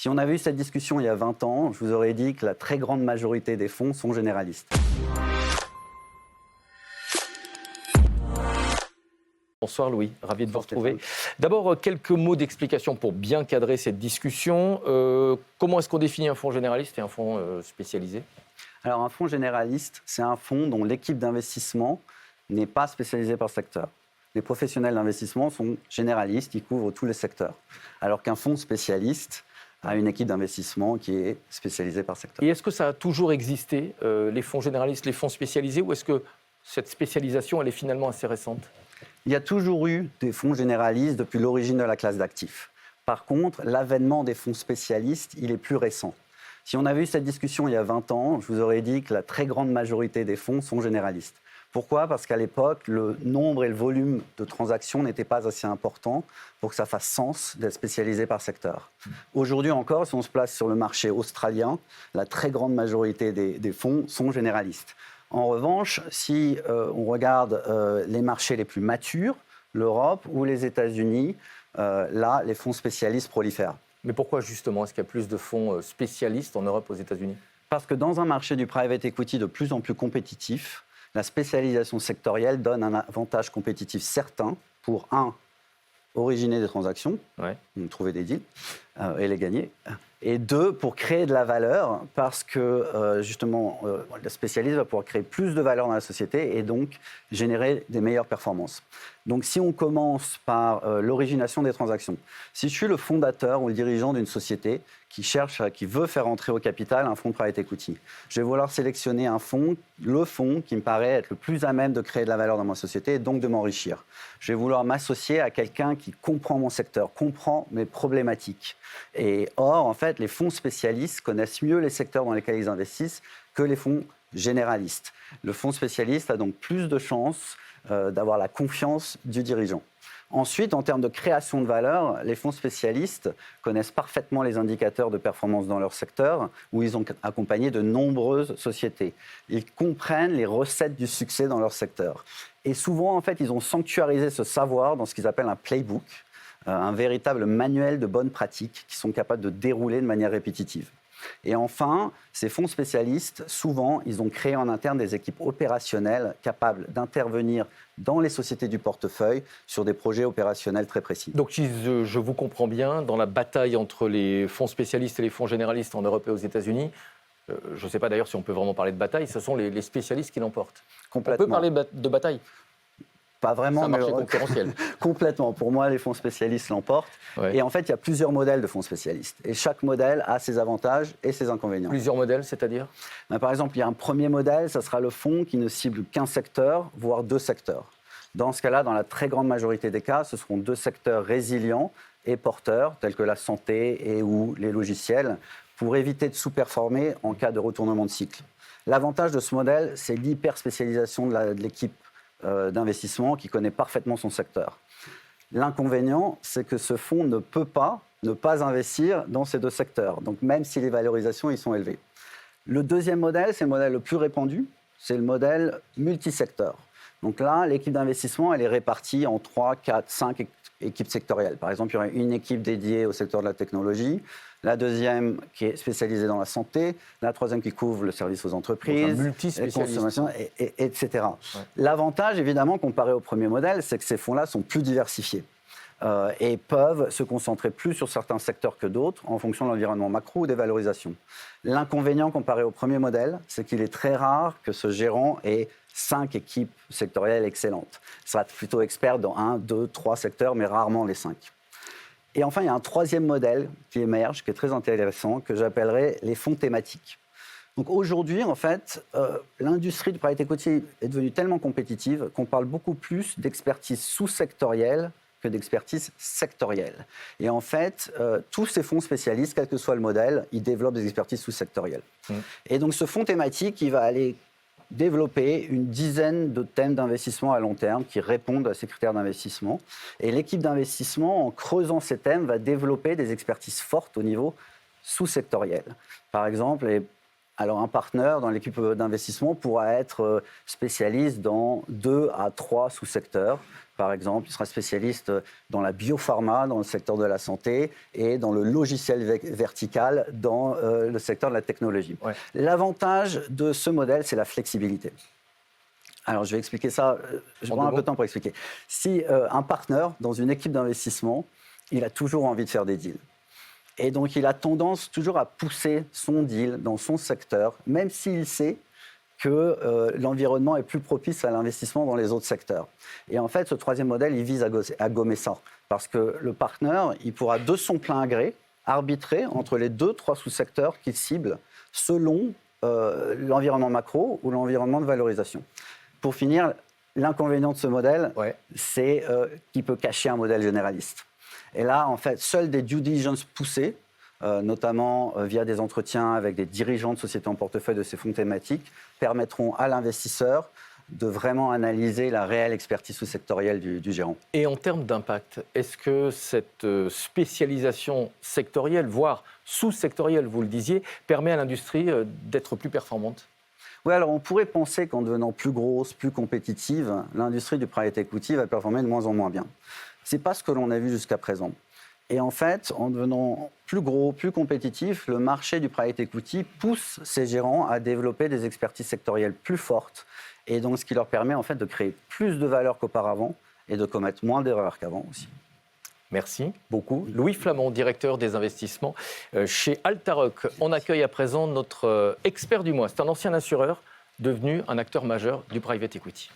Si on avait eu cette discussion il y a 20 ans, je vous aurais dit que la très grande majorité des fonds sont généralistes. Bonsoir Louis, ravi de vous retrouver. D'abord, quelques mots d'explication pour bien cadrer cette discussion. Comment est-ce qu'on définit un fonds généraliste et un fonds spécialisé ? Alors un fonds généraliste, c'est un fonds dont l'équipe d'investissement n'est pas spécialisée par secteur. Les professionnels d'investissement sont généralistes, ils couvrent tous les secteurs. Alors qu'un fonds spécialiste a une équipe d'investissement qui est spécialisée par secteur. Et est-ce que ça a toujours existé, les fonds généralistes, les fonds spécialisés, ou est-ce que cette spécialisation, elle est finalement assez récente ? Il y a toujours eu des fonds généralistes depuis l'origine de la classe d'actifs. Par contre, l'avènement des fonds spécialistes, il est plus récent. Si on avait eu cette discussion il y a 20 ans, je vous aurais dit que la très grande majorité des fonds sont généralistes. Pourquoi ? Parce qu'à l'époque, le nombre et le volume de transactions n'étaient pas assez importants pour que ça fasse sens d'être spécialisé par secteur. Aujourd'hui encore, si on se place sur le marché australien, la très grande majorité des fonds sont généralistes. En revanche, si on regarde les marchés les plus matures, l'Europe ou les États-Unis, là, les fonds spécialistes prolifèrent. Mais pourquoi justement est-ce qu'il y a plus de fonds spécialistes en Europe, aux États-Unis ? Parce que dans un marché du private equity de plus en plus compétitif, la spécialisation sectorielle donne un avantage compétitif certain pour, originer des transactions, trouver des deals et les gagner. Et 2, pour créer de la valeur, parce que justement, le spécialiste va pouvoir créer plus de valeur dans la société et donc générer des meilleures performances. Donc si on commence par l'origination des transactions, si je suis le fondateur ou le dirigeant d'une société qui veut faire entrer au capital un fonds de private equity, je vais vouloir sélectionner le fonds qui me paraît être le plus à même de créer de la valeur dans ma société et donc de m'enrichir. Je vais vouloir m'associer à quelqu'un qui comprend mon secteur, comprend mes problématiques. Et or, en fait, les fonds spécialistes connaissent mieux les secteurs dans lesquels ils investissent que les fonds généralistes. Le fonds spécialiste a donc plus de chances d'avoir la confiance du dirigeant. Ensuite, en termes de création de valeur, les fonds spécialistes connaissent parfaitement les indicateurs de performance dans leur secteur, où ils ont accompagné de nombreuses sociétés. Ils comprennent les recettes du succès dans leur secteur. Et souvent, en fait, ils ont sanctuarisé ce savoir dans ce qu'ils appellent un playbook, un véritable manuel de bonnes pratiques qu'ils sont capables de dérouler de manière répétitive. Et enfin, ces fonds spécialistes, souvent, ils ont créé en interne des équipes opérationnelles capables d'intervenir dans les sociétés du portefeuille sur des projets opérationnels très précis. Donc, si je vous comprends bien, dans la bataille entre les fonds spécialistes et les fonds généralistes en Europe et aux États-Unis, je ne sais pas d'ailleurs si on peut vraiment parler de bataille, ce sont les spécialistes qui l'emportent. Complètement. On peut parler de bataille ? Pas vraiment, c'est un marché concurrentiel. Complètement. Pour moi, les fonds spécialistes l'emportent. Ouais. Et en fait, il y a plusieurs modèles de fonds spécialistes. Et chaque modèle a ses avantages et ses inconvénients. Plusieurs modèles, c'est-à-dire ? Par exemple, il y a un premier modèle, ça sera le fonds qui ne cible qu'un secteur, voire 2 secteurs. Dans ce cas-là, dans la très grande majorité des cas, ce seront 2 secteurs résilients et porteurs, tels que la santé et ou les logiciels, pour éviter de sous-performer en cas de retournement de cycle. L'avantage de ce modèle, c'est l'hyper-spécialisation de l'équipe d'investissement qui connaît parfaitement son secteur. L'inconvénient, c'est que ce fonds ne peut pas ne pas investir dans ces 2 secteurs, donc même si les valorisations y sont élevées. Le deuxième modèle, c'est le modèle le plus répandu, c'est le modèle multisecteur. Donc là, l'équipe d'investissement, elle est répartie en 3, 4, 5 équipes sectorielles. Par exemple, il y aurait une équipe dédiée au secteur de la technologie, la deuxième qui est spécialisée dans la santé, la troisième qui couvre le service aux entreprises, les consommations, etc. Ouais. L'avantage, évidemment, comparé au premier modèle, c'est que ces fonds-là sont plus diversifiés et peuvent se concentrer plus sur certains secteurs que d'autres en fonction de l'environnement macro ou des valorisations. L'inconvénient, comparé au premier modèle, c'est qu'il est très rare que ce gérant ait 5 équipes sectorielles excellentes. Il sera plutôt expert dans 1, 2, 3 secteurs, mais rarement les 5. Et enfin, il y a un troisième modèle qui émerge, qui est très intéressant, que j'appellerais les fonds thématiques. Donc aujourd'hui, en fait, l'industrie du private equity est devenue tellement compétitive qu'on parle beaucoup plus d'expertise sous-sectorielle que d'expertise sectorielle. Et en fait, tous ces fonds spécialistes, quel que soit le modèle, ils développent des expertises sous-sectorielles. Et donc ce fonds thématique, il va aller développer une dizaine de thèmes d'investissement à long terme qui répondent à ces critères d'investissement. Et l'équipe d'investissement, en creusant ces thèmes, va développer des expertises fortes au niveau sous-sectoriel. Par exemple, Alors, un partenaire dans l'équipe d'investissement pourra être spécialiste dans 2 à 3 sous-secteurs. Par exemple, il sera spécialiste dans la biopharma, dans le secteur de la santé, et dans le logiciel vertical, dans le secteur de la technologie. Ouais. L'avantage de ce modèle, c'est la flexibilité. Alors, je vais expliquer ça. Je prends un peu de temps pour expliquer. Si un partenaire dans une équipe d'investissement, il a toujours envie de faire des deals. Et donc, il a tendance toujours à pousser son deal dans son secteur, même s'il sait que l'environnement est plus propice à l'investissement dans les autres secteurs. Et en fait, ce troisième modèle, il vise à gommer ça. Parce que le partenaire, il pourra de son plein gré arbitrer entre les 2-3 sous-secteurs qu'il cible selon l'environnement macro ou l'environnement de valorisation. Pour finir, l'inconvénient de ce modèle, c'est qu'il peut cacher un modèle généraliste. Et là, en fait, seuls des due diligence poussés, notamment via des entretiens avec des dirigeants de sociétés en portefeuille de ces fonds thématiques, permettront à l'investisseur de vraiment analyser la réelle expertise sous-sectorielle du gérant. Et en termes d'impact, est-ce que cette spécialisation sectorielle, voire sous-sectorielle, vous le disiez, permet à l'industrie d'être plus performante ? Oui, alors on pourrait penser qu'en devenant plus grosse, plus compétitive, l'industrie du private equity va performer de moins en moins bien. Ce n'est pas ce que l'on a vu jusqu'à présent. Et en fait, en devenant plus gros, plus compétitif, le marché du private equity pousse ses gérants à développer des expertises sectorielles plus fortes, et donc ce qui leur permet en fait de créer plus de valeur qu'auparavant et de commettre moins d'erreurs qu'avant aussi. Merci beaucoup. Louis Flamand, directeur des investissements chez Altaroc. On accueille à présent notre expert du mois. C'est un ancien assureur devenu un acteur majeur du private equity.